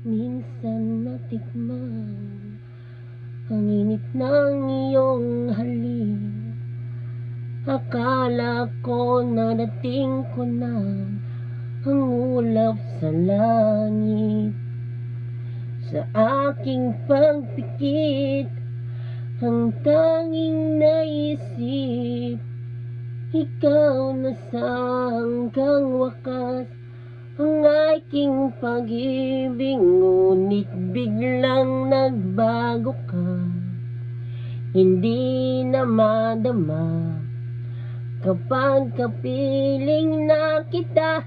minsan natikman ang init ng iyong halik. Akala ko narating ko na ang ulap sa langit. Sa aking pagpikit, ang tanging naisip, ikaw na sa hanggang wakas ang aking pag-ibig. Ngunit biglang nagbago ka, hindi na madama. Kapag kapiling na kita,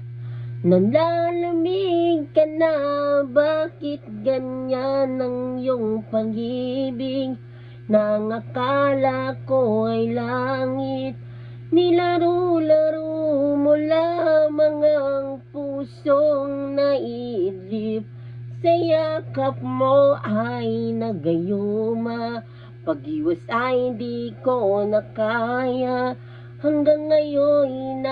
nalalamig ka na. Bakit ganyan ang iyong pag-ibig? Nang akala ko ay langit, nilaro-laro mo lamang ang pusong naidlip. Sa yakap mo ay nagayuma, pag-iwas ay di ko na kaya. Hanggang ngayon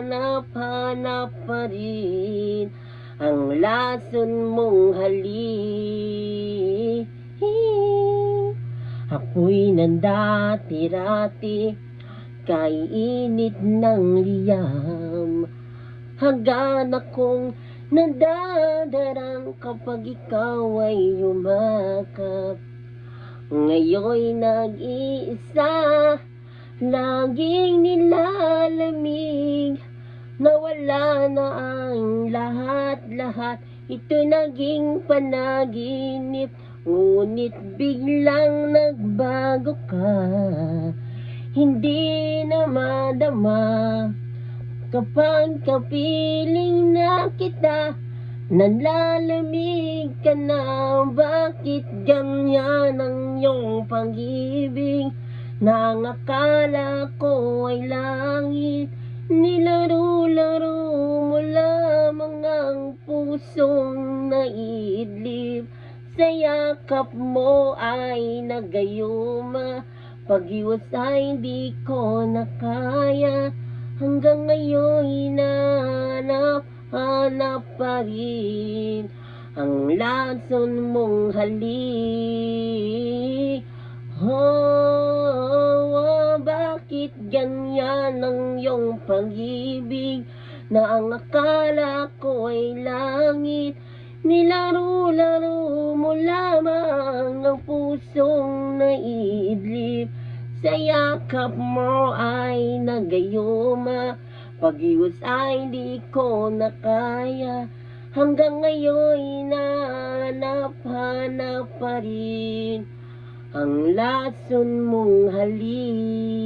hanap-hanap pa rin ang lason mong halik. Ako'y nandati-rati kay init ng liyam. Hanggan akong nadadarang kapag ikaw ay yumakap. Ngayon'y nag-iisa, laging nilalamig. Nawala na ang lahat-lahat, ito'y naging panaginip. Ngunit biglang nagbago ka, hindi na madama. Kapag kapiling na kita, nalalamig ka na. Bakit ganyan ang iyong pag-ibig? Nang akala ko ay langit, nilaro-laro mo lamang ang pusong naidlip. Sa yakap mo ay nagayuma, pag-iwas ay di ko na kaya. Hanggang ngayon hanap-hanap pa rin ang lason mong halik. Bakit ganyan ang iyong pag-ibig? Na ang akala ko ay langit, nilaro-laro mo lamang ang pusong naidlip. Sa yakap mo ay nagayuma, pag-iwas ay di ko na kaya. Hanggang ngayon hanap-hanap pa rin ang lason mong halik.